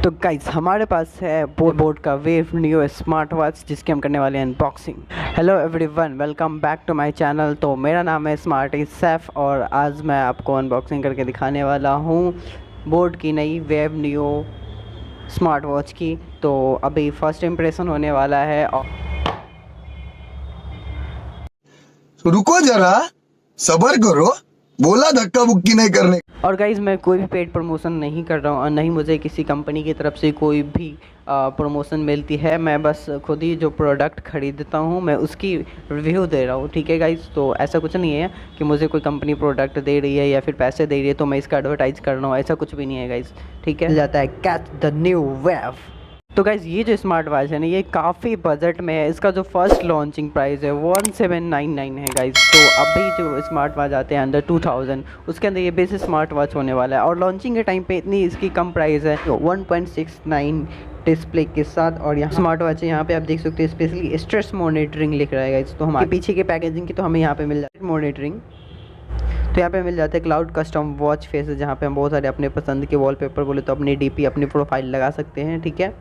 तो गाइस हमारे पास है बोट का वेव नियो स्मार्ट वॉच जिसकी हम करने वाले हैं unboxing. Hello everyone, welcome back to my channel. तो मेरा नाम है स्मार्टी सैफ और आज मैं आपको अनबॉक्सिंग करके दिखाने वाला हूँ बोट की नई वेव नियो स्मार्ट वॉच की। तो अभी फर्स्ट इम्प्रेशन होने वाला है और रुको जरा, सबर करो, बोला धक्का बुक्की नहीं करने। और गाइज़ मैं कोई भी पेड प्रमोशन नहीं कर रहा हूँ और नहीं मुझे किसी कंपनी की तरफ से कोई भी प्रमोशन मिलती है। मैं बस खुद ही जो प्रोडक्ट ख़रीदता हूँ मैं उसकी रिव्यू दे रहा हूँ, ठीक है गाइज़। तो ऐसा कुछ नहीं है कि मुझे कोई कंपनी प्रोडक्ट दे रही है या फिर पैसे दे रही है तो मैं इसका एडवर्टाइज़ कर रहा हूँ, ऐसा कुछ भी नहीं है गाइज़, ठीक है। जाता है कैच द न्यू वेव। तो गाइज़ ये जो स्मार्ट वॉच है ना ये काफ़ी बजट में है। इसका जो फर्स्ट लॉन्चिंग प्राइस है 1799 है गाइज़। तो अभी जो स्मार्ट वॉच आते हैं अंदर 2000 उसके अंदर ये बेसिक स्मार्ट वॉच होने वाला है और लॉन्चिंग के टाइम पे इतनी इसकी कम प्राइस है 1.69 डिस्प्ले के साथ। और यहाँ स्मार्ट वॉच है, यहाँ पे आप देख सकते हैं स्पेशली स्ट्रेस मॉनिटरिंग लिख रहा है गाइज़। तो हमारे पीछे के पैकेजिंग की तो हमें यहाँ पे मिल जाती है मॉनिटरिंग। तो यहाँ पे मिल जाता है क्लाउड कस्टम वॉच फेस जहाँ पे हम बहुत सारे अपने पसंद के वॉलपेपर बोले तो अपनी डीपी अपनी प्रोफाइल लगा सकते हैं, ठीक है।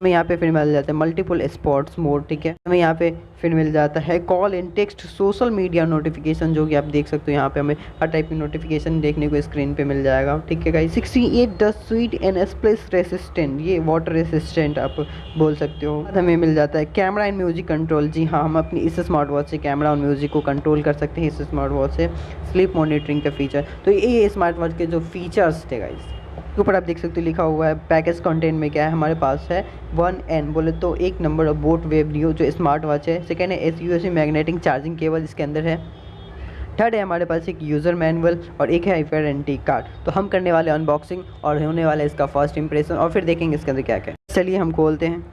हमें यहाँ पे फिर मिल जाता है मल्टीपल स्पोर्ट्स मोड, ठीक है। हमें यहाँ पे फिर मिल जाता है call in text social media notification, जो कि आप देख सकते हो यहाँ पे हमें हर टाइप की नोटिफिकेशन देखने को स्क्रीन पे मिल जाएगा, ठीक है guys. 68 the sweet and splash resistant, ये वाटर रेसिस्टेंट आप बोल सकते हो। हमें मिल जाता है कैमरा एंड म्यूजिक कंट्रोल, जी हाँ, हम अपनी इस स्मार्ट वॉच से कैमरा और म्यूजिक को कंट्रोल कर सकते हैं इस स्मार्ट वॉच से। स्लीप मॉनिटरिंग का फीचर, तो ये स्मार्ट वॉच के जो फीचर्स थे गाइस के ऊपर आप देख सकते हो लिखा हुआ है पैकेज कंटेंट में क्या है। हमारे पास है 1N बोले तो 1 नंबर बोट वेव नियो जो स्मार्ट वॉच है। सेकेंड है SUSE मैग्नेटिक चार्जिंग केबल इसके अंदर है। थर्ड है हमारे पास एक यूज़र मैनुअल और एक है वारंटी कार्ड। तो हम करने वाले अनबॉक्सिंग और होने वाला है इसका फर्स्ट इंप्रेशन और फिर देखेंगे इसके अंदर क्या क्या। चलिए हम खोलते हैं।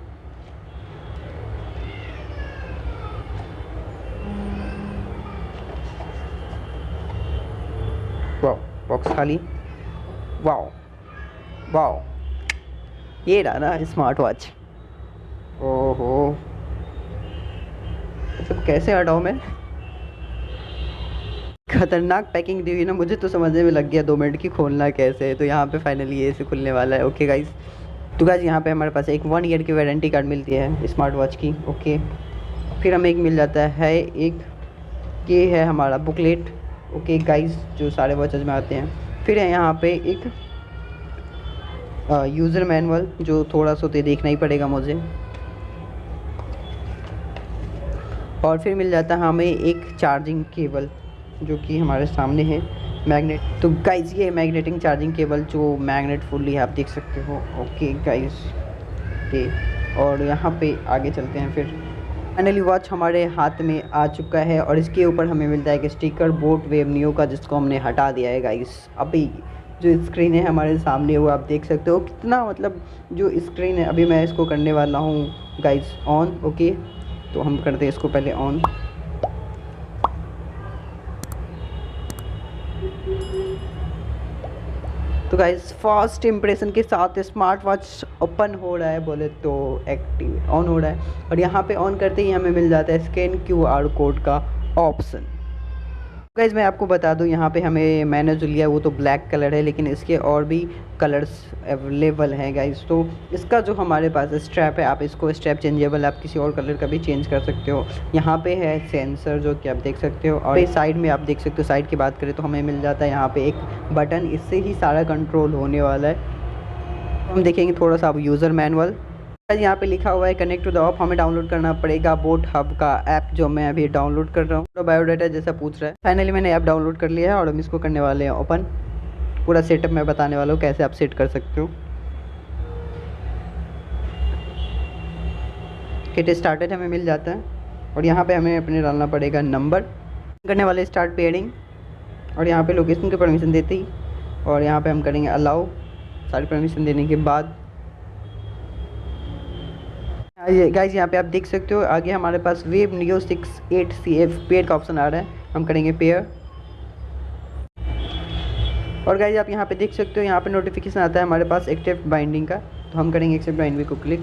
वाओ, बॉक्स खाली। वाओ वाओ, ये रहा ना स्मार्ट वॉच। ओहो, सब कैसे हटाऊँ मैं, खतरनाक पैकिंग दी हुई ना, मुझे तो समझने में लग गया 2 मिनट की खोलना कैसे है। तो यहाँ पे फाइनली ये से खुलने वाला है, ओके गाइस। तो गाइस यहाँ पे हमारे पास एक 1 ईयर की वारंटी कार्ड मिलती है स्मार्ट वॉच की, ओके। फिर हमें एक मिल जाता है एक ये है हमारा बुकलेट, ओके गाइस, जो सारे वॉचेज में आते हैं। फिर है यहाँ पे एक यूज़र मैनुअल जो थोड़ा सा तो देखना ही पड़ेगा मुझे। और फिर मिल जाता है हमें एक चार्जिंग केबल जो कि हमारे सामने है मैग्नेट। तो गाइस ये मैग्नेटिक चार्जिंग केबल जो मैग्नेट फुल्ली है, आप देख सकते हो, ओके गाइस, ओके। और यहाँ पे आगे चलते हैं। फिर फाइनली वॉच हमारे हाथ में आ चुका है और इसके ऊपर हमें मिलता है एक स्टिकर बोट वेव नियो का जिसको हमने हटा दिया है गाइस। अभी जो स्क्रीन है हमारे सामने वो आप देख सकते हो कितना, मतलब जो स्क्रीन है अभी मैं इसको करने वाला हूँ गाइस ऑन, ओके। तो हम करते हैं इसको पहले ऑन। तो गाइस फर्स्ट इंप्रेशन के साथ स्मार्ट वॉच ओपन हो रहा है बोले तो एक्टिव ऑन हो रहा है और यहाँ पे ऑन करते ही हमें मिल जाता है स्कैन QR कोड का ऑप्शन। गाइस मैं आपको बता दूं यहाँ पे मैंने जो लिया है वो तो ब्लैक कलर है लेकिन इसके और भी कलर्स अवेलेबल हैं गाइस। तो इसका जो हमारे पास स्ट्रैप है, आप इसको स्ट्रैप चेंजेबल आप किसी और कलर का भी चेंज कर सकते हो। यहाँ पे है सेंसर जो कि आप देख सकते हो और साइड में आप देख सकते हो। साइड की बात करें तो हमें मिल जाता है यहाँ पे एक बटन, इससे ही सारा कंट्रोल होने वाला है। हम देखेंगे थोड़ा सा अब यूज़र मैनुअल। यहाँ पे लिखा हुआ है कनेक्ट टू द ऐप, हमें डाउनलोड करना पड़ेगा बोट हब का ऐप जो मैं अभी डाउनलोड कर रहा हूँ। तो बायोडाटा जैसा पूछ रहा है। फाइनली मैंने ऐप डाउनलोड कर लिया है और हम इसको करने वाले हैं ओपन। पूरा सेटअप मैं बताने वाला हूँ कैसे आप सेट कर सकते हो। किट स्टार्टेड हमें मिल जाता है और यहाँ पे हमें अपने डालना पड़ेगा नंबर, करने वाले स्टार्ट पेयरिंग और यहाँ पे लोकेशन की परमिशन देते ही और यहाँ पे हम करेंगे अलाउ। सारी परमिशन देने के बाद गाइस यहाँ पे आप देख सकते हो आगे हमारे पास वेव नियो 68CF पेयर का ऑप्शन आ रहा है। हम करेंगे पेयर और गाइस आप यहाँ पे देख सकते हो यहाँ पे नोटिफिकेशन आता है हमारे पास एक्सेप्ट बाइंडिंग का। तो हम करेंगे एक्सेप्ट बाइंडिंग को क्लिक।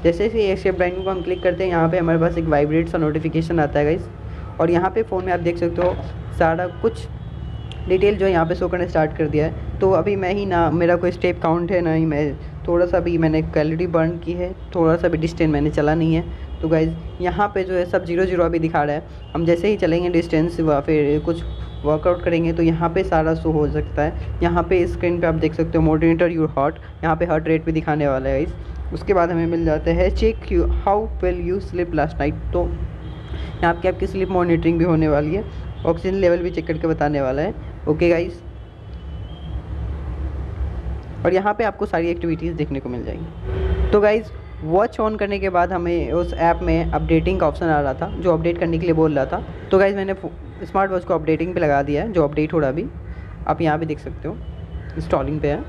जैसे ही एक्सेप्ट बाइंडिंग को हम क्लिक करते हैं यहाँ पे हमारे पास एक वाइब्रेट सा नोटिफिकेशन आता है गाइस। और यहाँ पे फ़ोन में आप देख सकते हो सारा कुछ डिटेल जो है यहाँ पे शो करना स्टार्ट कर दिया है। तो अभी मैं ही ना मेरा कोई स्टेप काउंट है ना ही मैं थोड़ा सा भी मैंने कैलोरी बर्न की है, थोड़ा सा भी डिस्टेंस मैंने चला नहीं है। तो गाइज़ यहाँ पे जो है सब 0-0 अभी दिखा रहा है। हम जैसे ही चलेंगे डिस्टेंस व फिर कुछ वर्कआउट करेंगे तो यहाँ पे सारा शो हो सकता है। यहाँ पे स्क्रीन पे आप देख सकते हो मॉनिटर योर हार्ट, यहाँ पे हार्ट रेट भी दिखाने वाला है गाइज़। उसके बाद हमें मिल जाता है check you how well you slip last night. तो यहाँ पे आपकी स्लिप मॉनिटरिंग भी होने वाली है, ऑक्सीजन लेवल भी चेक करके बताने वाला है। ओके गाइज़, और यहाँ पे आपको सारी एक्टिविटीज़ देखने को मिल जाएंगी। तो गाइज़ वॉच ऑन करने के बाद हमें उस ऐप में अपडेटिंग का ऑप्शन आ रहा था जो अपडेट करने के लिए बोल रहा था। तो गाइज़ मैंने स्मार्ट वॉच को अपडेटिंग पे लगा दिया है, जो अपडेट हो रहा अभी आप यहाँ पे देख सकते हो, इंस्टॉलिंग पे है।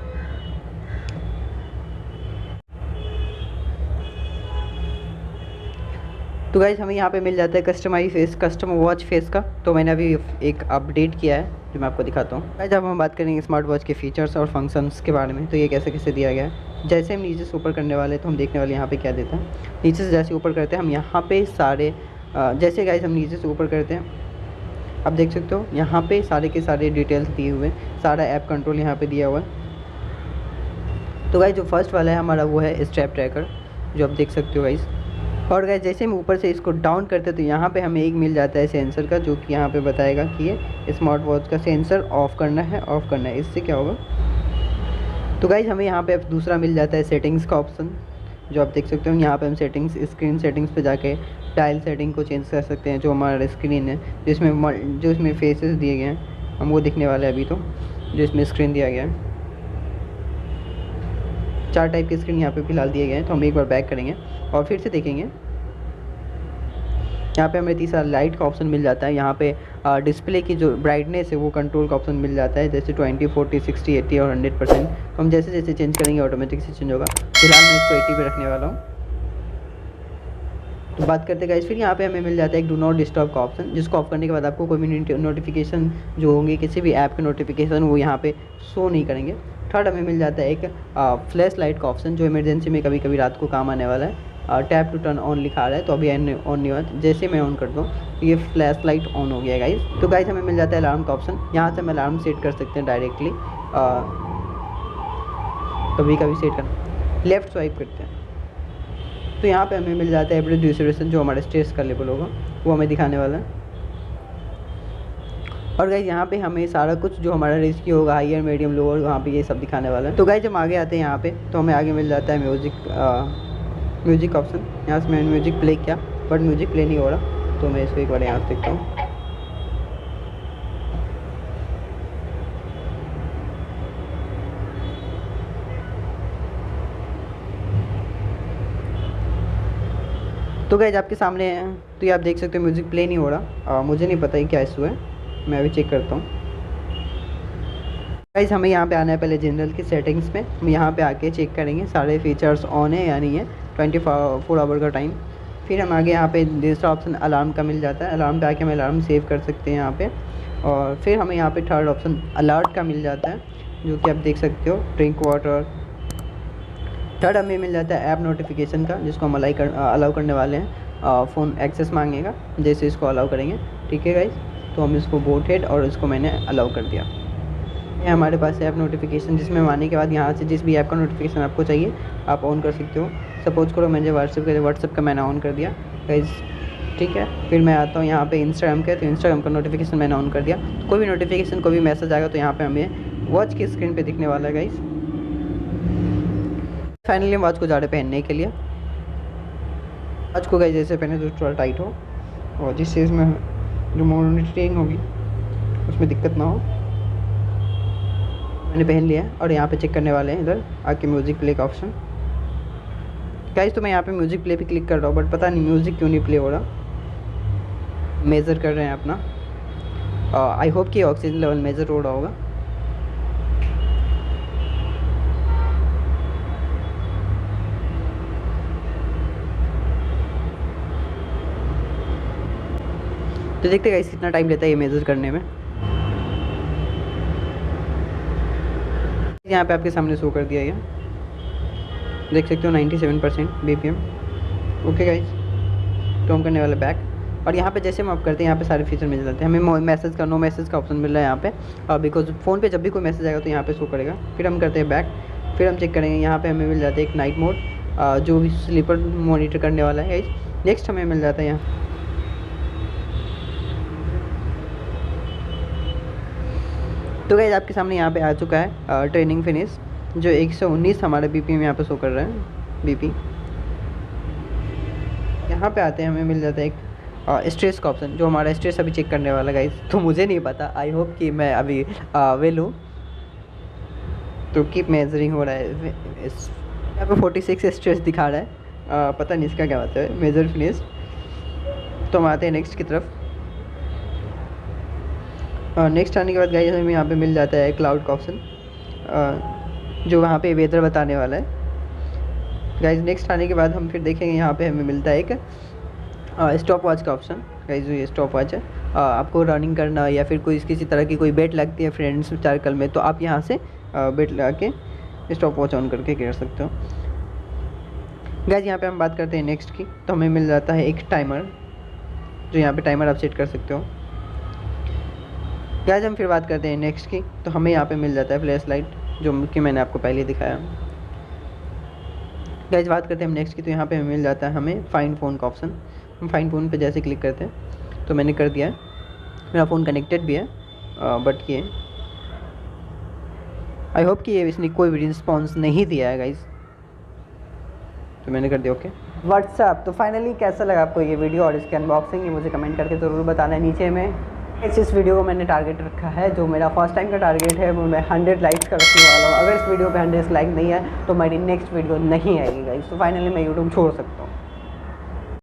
तो गाइज़ हमें यहाँ पे मिल जाता है customise face, custom watch face का। तो मैंने अभी एक अपडेट किया है जो मैं आपको दिखाता हूँ। गाइज़ अब हम बात करेंगे स्मार्ट वॉच के फीचर्स और फंक्शंस के बारे में। तो ये कैसे कैसे दिया गया है। जैसे हम नीचे से ऊपर करने वाले तो हम देखने वाले यहाँ पे क्या देता है। नीचे से जैसे ऊपर करते हैं हम यहाँ पे सारे जैसे गाइज़ हम नीचे से ऊपर करते हैं आप देख सकते हो यहाँ पे सारे के सारे डिटेल्स दिए हुए हैं, सारा ऐप कंट्रोल यहाँ पे दिया हुआ है। तो गाइज़ जो फर्स्ट वाला है हमारा वो है स्टेप ट्रैकर, जो आप देख सकते हो गाइज़। और गाइस जैसे हम ऊपर से इसको डाउन करते हैं तो यहाँ पे हमें एक मिल जाता है सेंसर का, जो कि यहाँ पे बताएगा कि ये स्मार्ट वॉच का सेंसर ऑफ़ करना है, ऑफ़ करना है। इससे क्या होगा। तो गाइस हमें यहाँ पे दूसरा मिल जाता है सेटिंग्स का ऑप्शन, जो आप देख सकते हो। यहाँ पे हम सेटिंग्स, स्क्रीन सेटिंग्स पे जाके टाइल सेटिंग को चेंज कर सकते हैं। जो हमारा स्क्रीन है जो इसमें फेसेस दिए गए हैं हम वो दिखने वाले हैं अभी। तो जो इसमें स्क्रीन दिया गया है 4 टाइप के स्क्रीन यहाँ पे फिलहाल दिए गए हैं। तो हम एक बार बैक करेंगे और फिर से देखेंगे। यहाँ पे हमें तीसरा लाइट का ऑप्शन मिल जाता है। यहाँ पे डिस्प्ले की जो ब्राइटनेस है वो कंट्रोल का ऑप्शन मिल जाता है, जैसे 20, 40, 60, 80 और 100%। तो हम जैसे जैसे चेंज करेंगे ऑटोमेटिक से चेंज होगा। फिलहाल मैं इसको 80 पे रखने वाला हूँ। तो बात करते गाइस फिर यहाँ पे हमें मिल जाता है एक डू नॉट डिस्टर्ब का ऑप्शन, जिसको ऑफ करने के बाद आपको कोई भी नोटिफिकेशन जो होंगे किसी भी ऐप के नोटिफिकेशन वो यहाँ पे शो नहीं करेंगे। थर्ड हमें मिल जाता है एक फ्लैश लाइट का ऑप्शन, जो इमरजेंसी में कभी कभी रात को काम आने वाला है। टैप टू टर्न ऑन लिखा रहा है तो अभी ऑन नहीं हुआ। जैसे मैं ऑन कर दूँ तो ये फ्लैश लाइट ऑन हो गया गाइस। तो गाइस हमें मिल जाता है अलार्म का ऑप्शन, यहाँ से हम अलार्म सेट कर सकते हैं डायरेक्टली। कभी कभी सेट करना लेफ़्ट स्वाइप करते हैं तो यहाँ पे हमें मिल जाता है एवरेज ड्यूरेशन, जो हमारा स्ट्रेस का लेवल होगा वो हमें दिखाने वाला है। और गाइज यहाँ पे हमें सारा कुछ जो हमारा रिस्की होगा, हाइयर मीडियम लोअर, वहाँ पे ये सब दिखाने वाला है। तो गाइज हम आगे आते हैं यहाँ पे तो हमें आगे मिल जाता है म्यूज़िक ऑप्शन। यहाँ से मैंने म्यूज़िक प्ले किया बट म्यूज़िक प्ले नहीं हो रहा, तो मैं इसको एक बार यहाँ से देखता हूँ। तो गाइज आपके सामने है, तो ये आप देख सकते हो म्यूज़िक प्ले नहीं हो रहा। मुझे नहीं पता है क्या इशू है, मैं अभी चेक करता हूँ। गाइज हमें यहाँ पे आना है पहले जनरल की सेटिंग्स में। हम यहाँ पे आके चेक करेंगे सारे फीचर्स ऑन है या नहीं है, 24 आवर का टाइम। फिर हम आगे यहाँ पे दूसरा ऑप्शन अलार्म का मिल जाता है। अलार्म पे आके हम अलार्म सेव कर सकते हैं यहाँ पे। और फिर हमें यहाँ पे थर्ड ऑप्शन अलर्ट का मिल जाता है, जो कि आप देख सकते हो, ड्रिंक वाटर। थर्ड हमें मिल जाता है ऐप नोटिफिकेशन का, जिसको हम अलाउ करने वाले हैं। फ़ोन एक्सेस मांगेगा, जैसे इसको अलाउ करेंगे, ठीक है गाइज। तो हम इसको बोट हेड और इसको मैंने अलाउ कर दिया। ये हमारे पास ऐप नोटिफिकेशन, जिसमें आने के बाद यहाँ से जिस भी ऐप का नोटिफिकेशन आपको चाहिए आप ऑन कर सकते हो। सपोज करो मैंने व्हाट्सएप का मैंने ऑन कर दिया गाइज, ठीक है। फिर मैं आता हूँ यहाँ पे इंस्टाग्राम के, तो इंस्टाग्राम का नोटिफिकेशन मैंने ऑन कर दिया। तो कोई भी नोटिफिकेशन, कोई भी मैसेज आएगा तो यहाँ पे हमें वॉच की स्क्रीन पे दिखने वाला है गाइज। फाइनली वॉच को जा रहे पहनने के लिए। वॉच को गाइज जैसे पहने जो थोड़ा टाइट हो और जिससे इसमें जो मॉनिटरिंग होगी उसमें दिक्कत ना हो। मैंने पहन लिया है और यहाँ पे चेक करने वाले हैं इधर आके म्यूज़िक प्ले का ऑप्शन। गाइस तो मैं यहाँ पे म्यूज़िक प्ले पे क्लिक कर रहा हूँ, बट पता नहीं म्यूज़िक क्यों नहीं प्ले हो रहा। मेज़र कर रहे हैं अपना। आई होप कि ऑक्सीजन लेवल मेज़र हो रहा होगा। तो देखते गाइस कितना टाइम लेता है ये मेज़र करने में। यहाँ पे आपके सामने शो कर दिया गया, देख सकते हो 97% BPM। ओके गाइस, तो हम करने वाले बैक। और यहाँ पे जैसे हम आप करते हैं यहाँ पे सारे फीचर मिल जाते हैं। हमें मैसेज का नो मैसेज का ऑप्शन मिल रहा है यहाँ पे, बिकॉज फ़ोन पे जब भी कोई मैसेज आएगा तो यहाँ पे शो करेगा। फिर हम करते हैं बैक, फिर हम चेक करेंगे यहाँ पे हमें मिल जाता है एक नाइट मोड, जो भी स्लीपर मॉनिटर करने वाला है। नेक्स्ट हमें मिल जाता है यहाँ, तो गाइस आपके सामने यहाँ पे आ चुका है ट्रेनिंग फिनिश, जो 119 हमारा BPM यहाँ पे शो कर रहा है BP। यहाँ पे आते हैं हमें मिल जाता है एक स्ट्रेस का ऑप्शन, जो हमारा स्ट्रेस अभी चेक करने वाला गाइस, तो मुझे नहीं पता, आई होप कि मैं अभी वेल हूँ। तो कीप मेजरिंग हो रहा है, यहाँ पे 46 स्ट्रेस दिखा रहा है, पता नहीं इसका क्या बात है, मेजर फिनिश। तो हम आते हैं नेक्स्ट की तरफ। नेक्स्ट आने के बाद गाइस हमें यहाँ पे मिल जाता है क्लाउड का ऑप्शन, जो वहाँ पे वेदर बताने वाला है गाइस। नेक्स्ट आने के बाद हम फिर देखेंगे यहाँ पे हमें मिलता है एक स्टॉप वॉच का ऑप्शन गाइस। जो ये स्टॉप वॉच है, आपको रनिंग करना या फिर कोई किसी तरह की कोई बेट लगती है फ्रेंड्स सर्कल में, तो आप यहाँ से बेट लगा के स्टॉप वॉच ऑन करके कर सकते हो गाइस। यहाँ पे हम बात करते हैं नेक्स्ट की, तो हमें मिल जाता है एक टाइमर, जो यहाँ पे टाइमर आप सेट कर सकते हो गाइस। हम फिर बात करते हैं नेक्स्ट की, तो हमें यहाँ पे मिल जाता है फ्लैश लाइट, जो कि मैंने आपको पहले दिखाया गाइस। बात करते हैं हम नेक्स्ट की, तो यहाँ पे हमें मिल जाता है हमें फाइंड फ़ोन का ऑप्शन। हम फाइंड फ़ोन पे जैसे क्लिक करते हैं तो मैंने कर दिया है, मेरा फ़ोन कनेक्टेड भी है, बट ये आई होप कि ये इसने कोई भी रिस्पॉन्स नहीं दिया है गाइस, तो मैंने कर दिया ओके। व्हाट्सएप, तो फाइनली कैसा लगा आपको ये वीडियो और इसकी अनबॉक्सिंग, ये मुझे कमेंट करके ज़रूर बताना है नीचे में। इस वीडियो को मैंने टारगेट रखा है, जो मेरा फर्स्ट टाइम का टारगेट है, वो मैं 100 लाइक्स का रखने वाला हूँ। अगर इस वीडियो पे 100 लाइक नहीं है तो मेरी नेक्स्ट वीडियो नहीं आएगी गाइस, तो फाइनली मैं यूट्यूब छोड़ सकता हूँ।